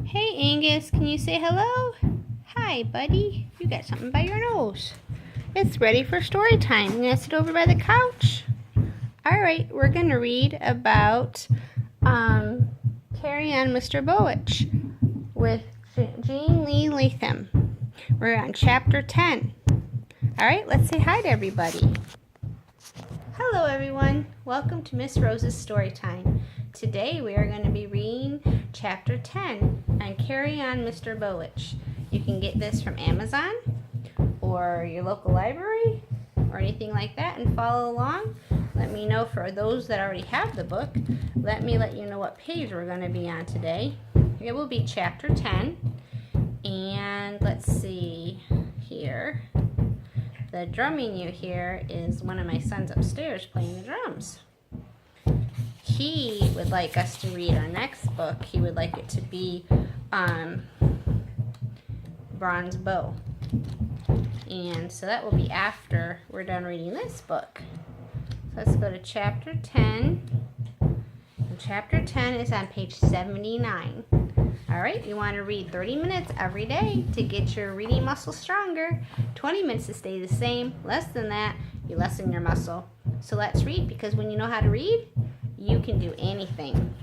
Hey Angus, can you say hello? Hi, buddy. You got something by your nose. It's ready for story time. You gonna sit over by the couch? Alright, we're gonna read about Carry On Mr Bowditch with Jean Lee Latham. We're on chapter 10. Alright, let's say hi to everybody. Hello everyone. Welcome to Miss Rose's story time. Today we are going to be reading chapter 10 on Carry On Mr Bowditch. You can get this from Amazon or your local library or anything like that and follow along. Let me know for those that already have the book. Let you know what page we're going to be on today. It will be chapter 10. And let's see here. The drumming you hear is one of my sons upstairs playing the drums. He would like us to read our next book. He would like it to be Bronze Bow. And so that will be after we're done reading this book. So let's go to chapter 10. And chapter 10 is on page 79. Alright, you want to read 30 minutes every day to get your reading muscle stronger. 20 minutes to stay the same. Less than that, you lessen your muscle. So let's read, because when you know how to read, you can do anything.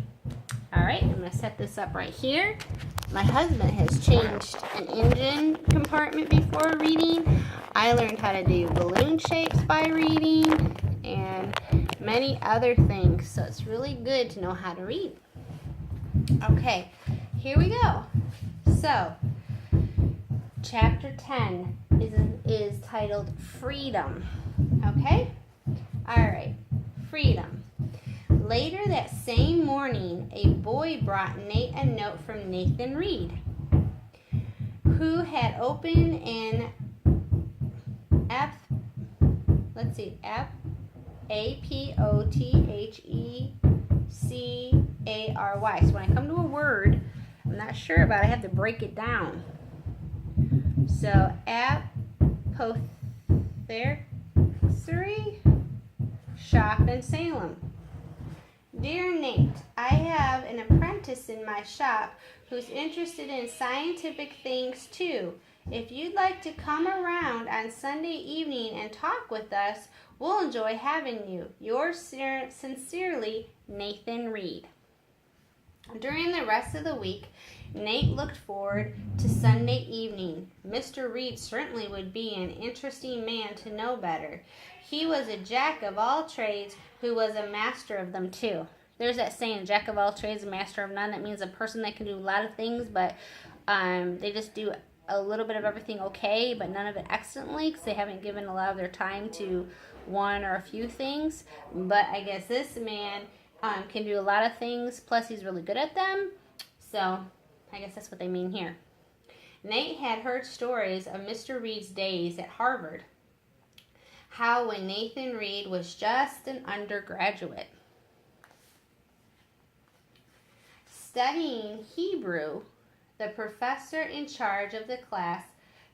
Alright, I'm going to set this up right here. My husband has changed an engine compartment before reading. I learned how to do balloon shapes by reading and many other things. So it's really good to know how to read. Okay, here we go. So, chapter 10 is titled Freedom. Okay? Alright, freedom. Later that same morning, a boy brought Nate a note from Nathan Reed, who had opened an APOTHECARY. So when I come to a word I'm not sure about, I have to break it down. So apothecary shop in Salem. Dear Nate, I have an apprentice in my shop who's interested in scientific things too. If you'd like to come around on Sunday evening and talk with us, we'll enjoy having you. Yours sincerely, Nathan Reed. During the rest of the week, Nate looked forward to Sunday evening. Mr. Reed certainly would be an interesting man to know better. He was a jack of all trades who was a master of them too. There's that saying, jack of all trades, a master of none. That means a person that can do a lot of things, but they just do a little bit of everything okay, but none of it excellently, because they haven't given a lot of their time to one or a few things. But I guess this man can do a lot of things, plus he's really good at them. So I guess that's what they mean here. Nate had heard stories of Mr. Reed's days at Harvard. How when Nathan Reed was just an undergraduate, studying Hebrew, the professor in charge of the class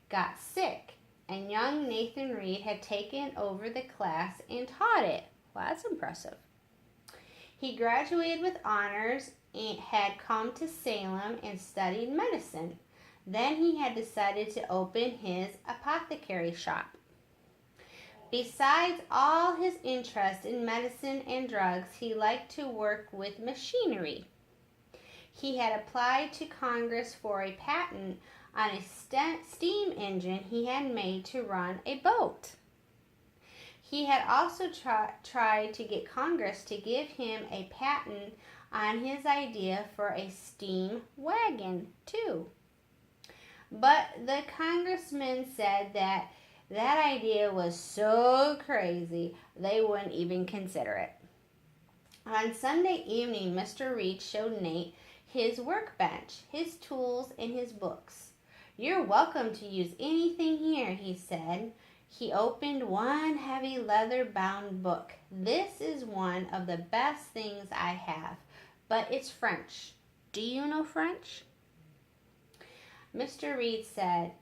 got sick, and young Nathan Reed had taken over the class and taught it. Well, that's impressive. He graduated with honors and had come to Salem and studied medicine. Then he had decided to open his apothecary shop. Besides all his interest in medicine and drugs, he liked to work with machinery. He had applied to Congress for a patent on a steam engine he had made to run a boat. He had also tried to get Congress to give him a patent on his idea for a steam wagon, too. But the congressman said that idea was so crazy they wouldn't even consider it. On Sunday evening, Mr. Reed showed Nate his workbench, his tools, and his books. You're welcome to use anything here, he said. He opened one heavy leather-bound book. This is one of the best things I have, but it's French. Do you know French? Mr. Reed said,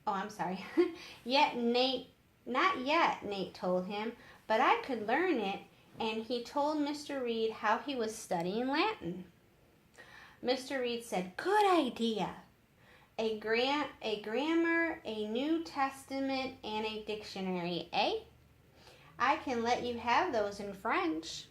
I'm sorry. Not yet, Nate told him, but I could learn it, and he told Mr. Reed how he was studying Latin. Mr. Reed said, "Good idea. A grammar, a New Testament, and a dictionary, eh? I can let you have those in French."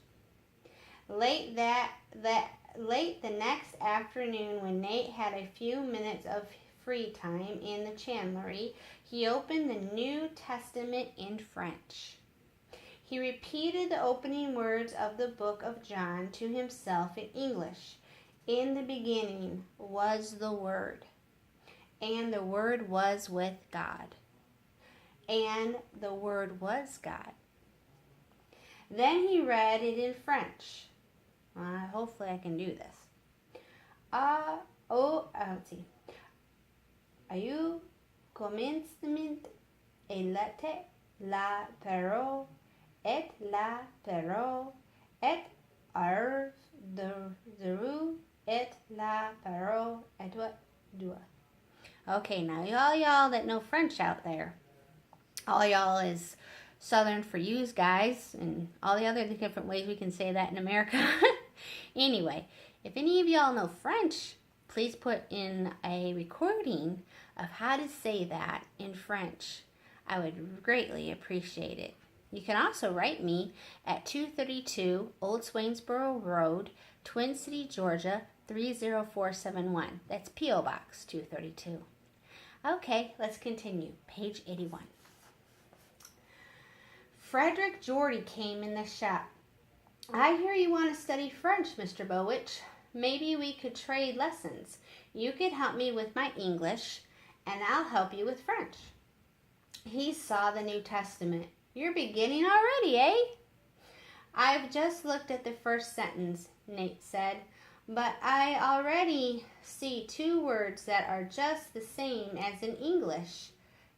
Late the next afternoon, when Nate had a few minutes of free time in the chandlery, he opened the New Testament in French. He repeated the opening words of the book of John to himself in English. "In the beginning was the Word, and the Word was with God, and the Word was God." Then he read it in French. Hopefully I can do this. Let's see. Au commencement était la parole, et la parole et Dieu, et la parole et Dieu. Okay, now all y'all that know French out there, all y'all is Southern for yous guys, and all the other different ways we can say that in America. Anyway, if any of y'all know French, please put in a recording of how to say that in French. I would greatly appreciate it. You can also write me at 232 Old Swainsboro Road, Twin City, Georgia, 30471. That's P.O. Box 232. Okay, let's continue. Page 81. Frederick Geordie came in the shop. "I hear you want to study French, Mr. Bowditch. Maybe we could trade lessons. You could help me with my English, and I'll help you with French." He saw the New Testament. "You're beginning already, eh?" "I've just looked at the first sentence," Nate said, "but I already see two words that are just the same as in English.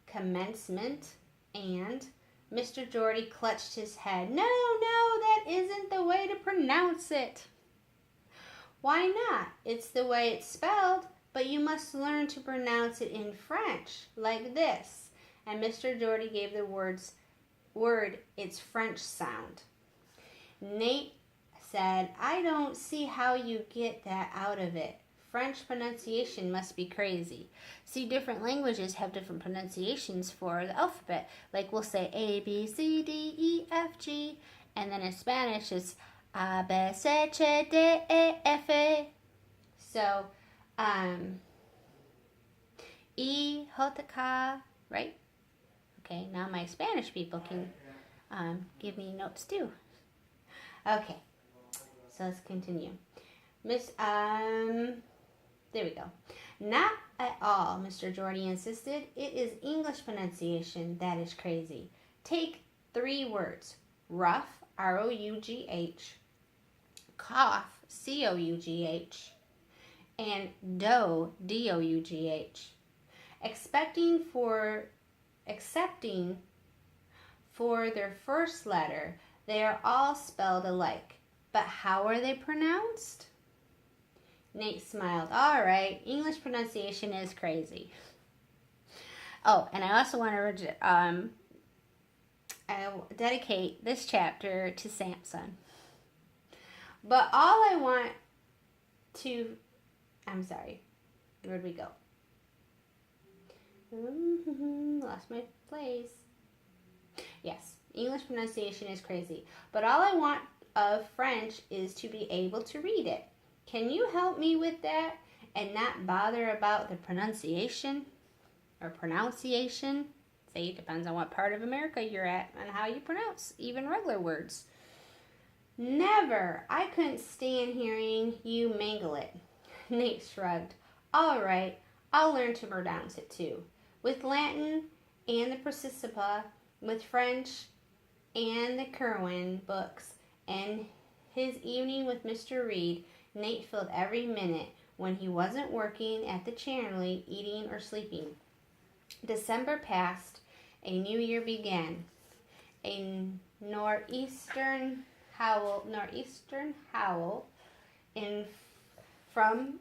Commencement and..." Mr. Geordie clutched his head. No, that isn't the way to pronounce it." "Why not? It's the way it's spelled, but you must learn to pronounce it in French, like this." And Mr. Geordie gave the word its French sound. Nate said, "I don't see how you get that out of it. French pronunciation must be crazy. See, different languages have different pronunciations for the alphabet. Like we'll say A, B, C, D, E, F, G. And then in Spanish it's A, B, C, D, E, F. So, E, J, K, right? Okay, now my Spanish people can give me notes too. Okay, so let's continue. There we go. "Not at all," Mr. Geordie insisted. "It is English pronunciation that is crazy. Take 3 words. Rough, R-O-U-G-H, cough, C-O-U-G-H, and dough, D-O-U-G-H. Excepting for their first letter, they are all spelled alike. But how are they pronounced?" Nate smiled. "All right, English pronunciation is crazy." Oh, and I also want to dedicate this chapter to Samson. But all I want to... I'm sorry. Where'd we go? Lost my place. Yes, English pronunciation is crazy. But all I want of French is to be able to read it. Can you help me with that and not bother about the pronunciation or pronunciation? Say it depends on what part of America you're at and how you pronounce even regular words. "Never. I couldn't stand hearing you mangle it." Nate shrugged. "All right, I'll learn to pronounce it too. With Latin and the Participa, with French and the Kerwin books, and his evening with Mr. Reed, Nate filled every minute when he wasn't working at the chandlery, eating or sleeping. December passed. A new year began. A northeastern howl from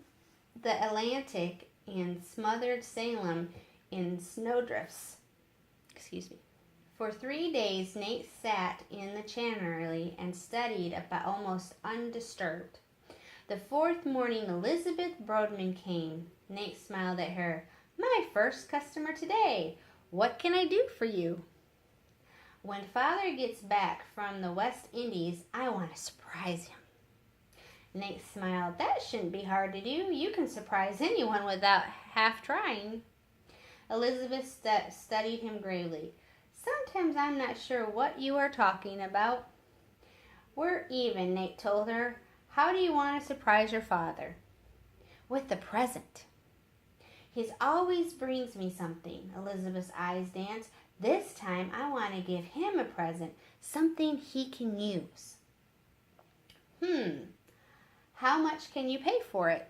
the Atlantic and smothered Salem in snowdrifts. For 3 days, Nate sat in the chandlery and studied about almost undisturbed. The fourth morning, Elizabeth Boardman came. Nate smiled at her. My first customer today. What can I do for you? When Father gets back from the West Indies, I want to surprise him. Nate smiled. That shouldn't be hard to do. You can surprise anyone without half trying. Elizabeth studied him gravely. Sometimes I'm not sure what you are talking about. We're even, Nate told her. How do you want to surprise your father? With the present. He always brings me something. Elizabeth's eyes danced. This time I want to give him a present, something he can use. How much can you pay for it?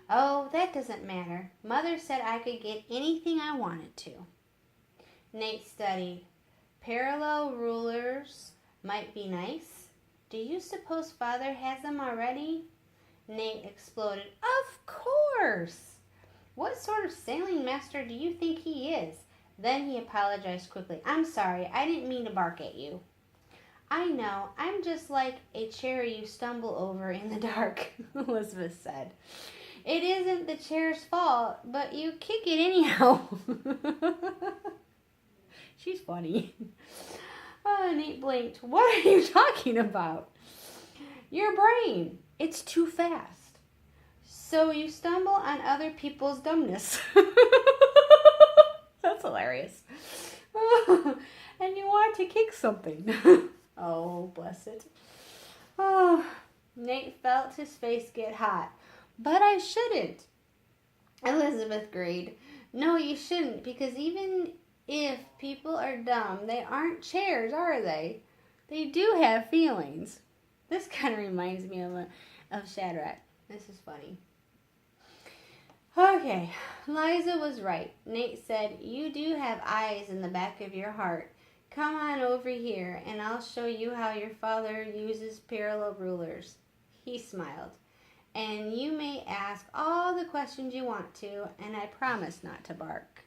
Oh, that doesn't matter. Mother said I could get anything I wanted to. Nate studied. Parallel rulers might be nice. Do you suppose Father has them already? Nate exploded. Of course! What sort of sailing master do you think he is? Then he apologized quickly. I'm sorry, I didn't mean to bark at you. I know, I'm just like a chair you stumble over in the dark, Elizabeth said. It isn't the chair's fault, but you kick it anyhow. She's funny. Oh, Nate blinked. What are you talking about? Your brain. It's too fast. So you stumble on other people's dumbness. That's hilarious. And you want to kick something. Oh, bless it. Oh, Nate felt his face get hot. But I shouldn't. Elizabeth agreed. No, you shouldn't, because even if people are dumb, they aren't chairs, are they? They do have feelings. This kind of reminds me of Shadrach. This is funny. Okay, Liza was right. Nate said, you do have eyes in the back of your heart. Come on over here, and I'll show you how your father uses parallel rulers. He smiled. And you may ask all the questions you want to, and I promise not to bark.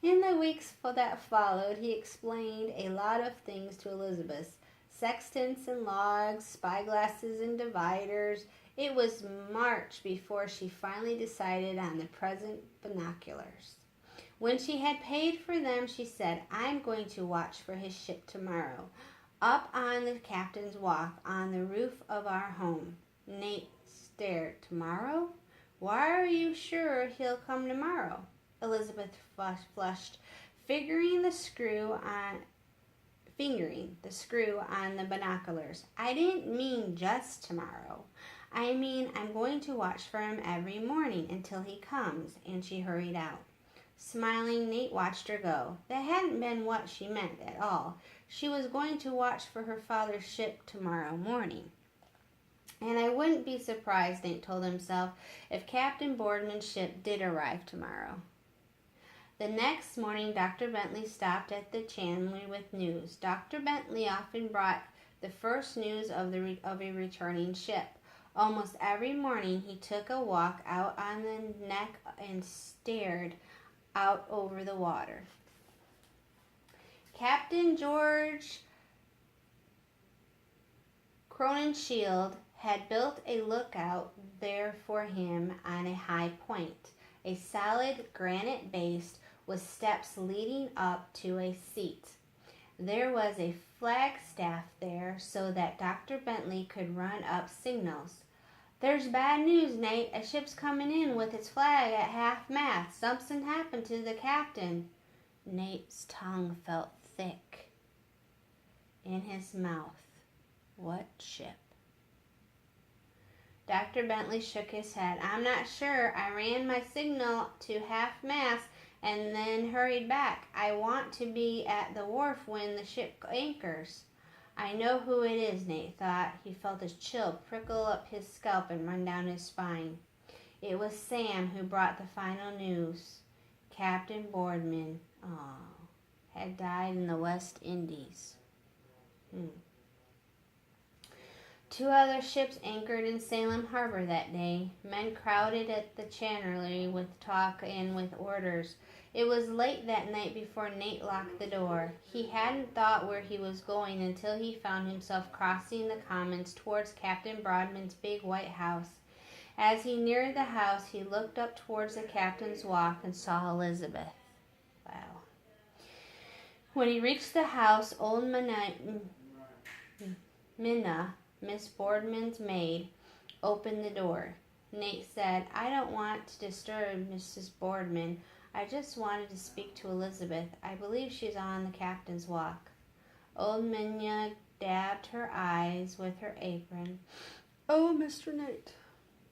In the weeks that followed, he explained a lot of things to Elizabeth. Sextants and logs, spyglasses and dividers. It was March before she finally decided on the present binoculars. When she had paid for them, she said, I'm going to watch for his ship tomorrow, up on the captain's walk on the roof of our home. Nate stared. Tomorrow? Why are you sure he'll come tomorrow? Elizabeth flushed, fingering the screw on the binoculars. I didn't mean just tomorrow. I mean, I'm going to watch for him every morning until he comes, and she hurried out. Smiling, Nate watched her go. That hadn't been what she meant at all. She was going to watch for her father's ship tomorrow morning. And I wouldn't be surprised, Nate told himself, if Captain Boardman's ship did arrive tomorrow. The next morning, Dr. Bentley stopped at the chandlery with news. Dr. Bentley often brought the first news of a returning ship. Almost every morning, he took a walk out on the neck and stared out over the water. Captain George Crowninshield had built a lookout there for him on a high point, a solid granite base with steps leading up to a seat. There was a flagstaff there so that Dr. Bentley could run up signals. There's bad news, Nate. A ship's coming in with its flag at half-mast. Something happened to the captain. Nate's tongue felt thick in his mouth. What ship? Dr. Bentley shook his head. I'm not sure. I ran my signal to half-mast and then hurried back. I want to be at the wharf when the ship anchors. I know who it is, Nate thought. He felt a chill prickle up his scalp and run down his spine. It was Sam who brought the final news. Captain Boardman, had died in the West Indies. 2 other ships anchored in Salem Harbor that day. Men crowded at the chandlery with talk and with orders. It was late that night before Nate locked the door. He hadn't thought where he was going until he found himself crossing the commons towards Captain Broadman's big white house. As he neared the house, he looked up towards the captain's walk and saw Elizabeth. Wow. When he reached the house, old Minna, Miss Boardman's maid, opened the door. Nate said, "I don't want to disturb Mrs. Boardman. I just wanted to speak to Elizabeth. I believe she's on the captain's walk." Old Minna dabbed her eyes with her apron. "Oh, Mr. Nate,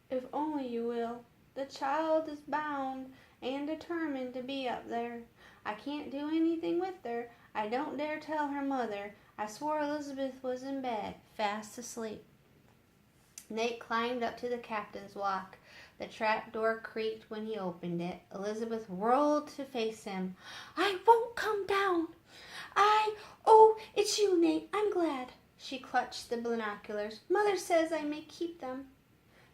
if only you will. The child is bound and determined to be up there. I can't do anything with her. I don't dare tell her mother. I swore Elizabeth was in bed, fast asleep." Nate climbed up to the captain's walk. The trap door creaked when he opened it. Elizabeth whirled to face him. "I won't come down. Oh, it's you, Nate. I'm glad." She clutched the binoculars. "Mother says I may keep them."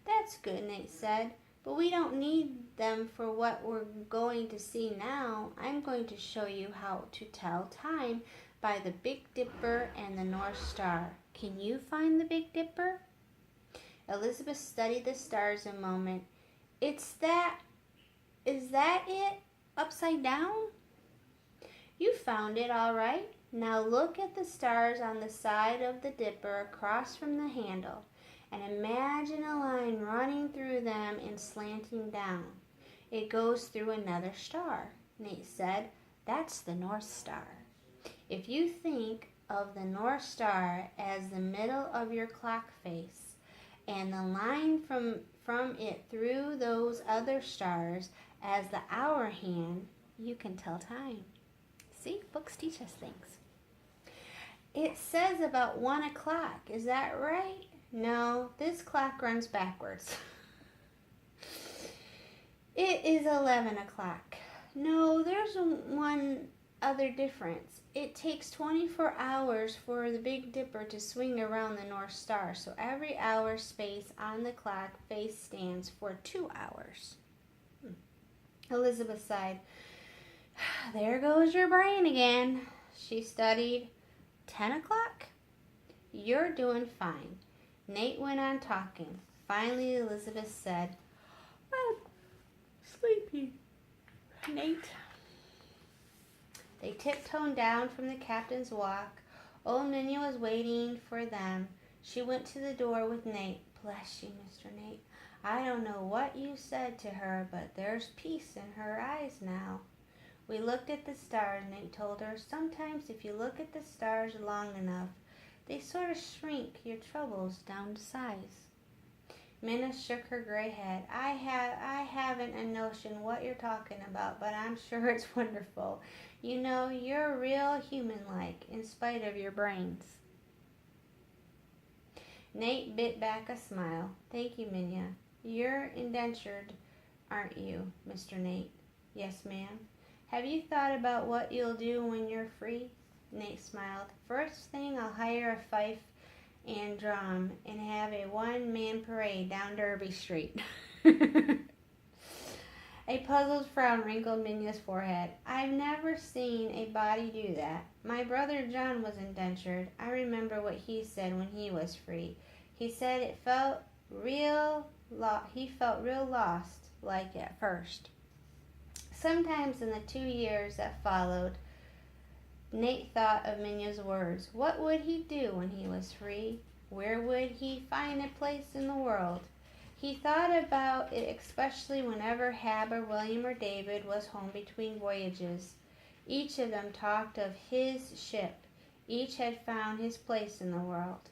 "That's good," Nate said, "but we don't need them for what we're going to see now. I'm going to show you how to tell time by the Big Dipper and the North Star. Can you find the Big Dipper?" Elizabeth studied the stars a moment. Is that it? Upside down?" "You found it all right. Now look at the stars on the side of the dipper across from the handle, and imagine a line running through them and slanting down. It goes through another star," Nate said. "That's the North Star. If you think of the North Star as the middle of your clock face, and the line from it through those other stars as the hour hand, you can tell time." See, books teach us things. "It says about 1 o'clock. Is that right?" "No, this clock runs backwards." "It is 11 o'clock. "No, there's one other difference. It takes 24 hours for the Big Dipper to swing around the North Star, so every hour space on the clock face stands for 2 hours. Elizabeth sighed. "There goes your brain again." She studied. 10 o'clock? "You're doing fine." Nate went on talking. Finally, Elizabeth said, "I'm sleepy, Nate." They tiptoed down from the captain's walk. Old Minnie was waiting for them. She went to the door with Nate. "Bless you, Mr. Nate. I don't know what you said to her, but there's peace in her eyes now." "We looked at the stars," Nate told her. "Sometimes if you look at the stars long enough, they sort of shrink your troubles down to size." Minna shook her gray head. I haven't a notion what you're talking about, but I'm sure it's wonderful. You know, you're real human-like, in spite of your brains." Nate bit back a smile. "Thank you, Minna. You're indentured, aren't you, Mr. Nate?" "Yes, ma'am." "Have you thought about what you'll do when you're free?" Nate smiled. "First thing, I'll hire a fife and drum and have a one-man parade down Derby Street." A puzzled frown wrinkled Minna's forehead. "I've never seen a body do that. My brother John was indentured. I remember what he said when he was free. He said he felt real lost like at first." Sometimes in the 2 years that followed, Nate thought of Minna's words. What would he do when he was free? Where would he find a place in the world? He thought about it especially whenever Hab or William or David was home between voyages. Each of them talked of his ship. Each had found his place in the world.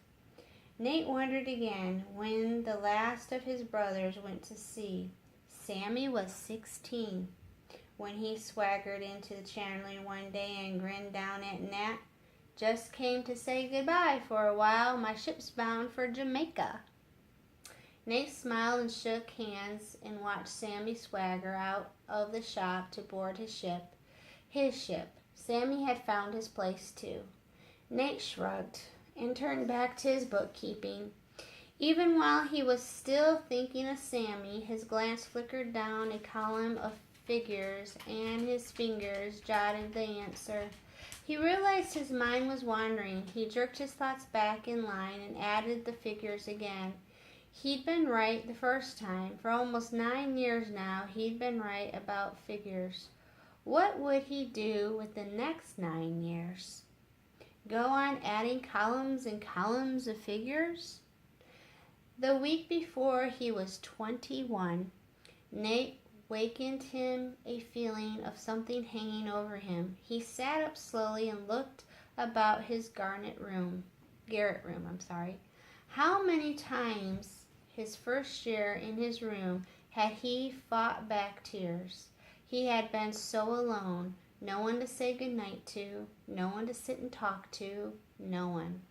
Nate wondered again when the last of his brothers went to sea. Sammy was 16 when he swaggered into the chandlery one day and grinned down at Nat. "Just came to say goodbye for a while. My ship's bound for Jamaica." Nate smiled and shook hands and watched Sammy swagger out of the shop to board his ship. His ship. Sammy had found his place too. Nate shrugged and turned back to his bookkeeping. Even while he was still thinking of Sammy, his glance flickered down a column of figures, and his fingers jotted the answer. He realized his mind was wandering. He jerked his thoughts back in line and added the figures again. He'd been right the first time. For almost 9 years now, he'd been right about figures. What would he do with the next 9 years? Go on adding columns and columns of figures? The week before he was 21, Nate wakened him a feeling of something hanging over him. He sat up slowly and looked about his garret room. How many times his first year in his room had he fought back tears? He had been so alone, no one to say goodnight to, no one to sit and talk to, no one.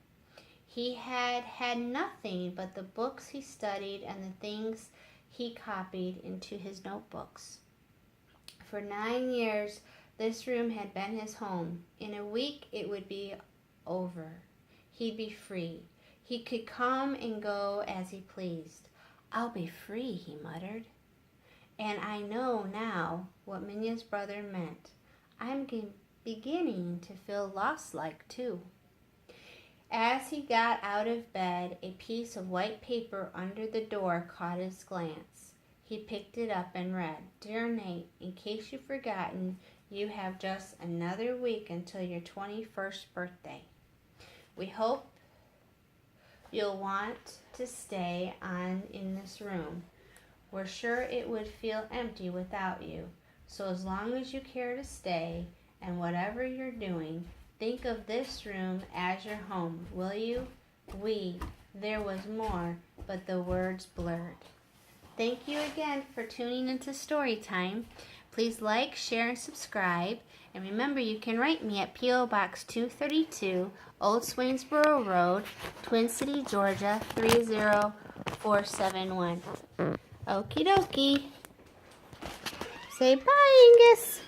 He had had nothing but the books he studied and the things he copied into his notebooks. For 9 years, this room had been his home. In a week, it would be over. He'd be free. He could come and go as he pleased. "I'll be free," he muttered. "And I know now what Minya's brother meant. I'm beginning to feel lost-like, too." As he got out of bed, a piece of white paper under the door caught his glance. He picked it up and read, "Dear Nate, in case you've forgotten, you have just another week until your 21st birthday. We hope you'll want to stay on in this room. We're sure it would feel empty without you. So as long as you care to stay, and whatever you're doing, think of this room as your home, will you?" There was more, but the words blurred. Thank you again for tuning into Storytime. Please like, share, and subscribe. And remember, you can write me at P.O. Box 232, Old Swainsboro Road, Twin City, Georgia, 30471. Okie dokie. Say bye, Angus.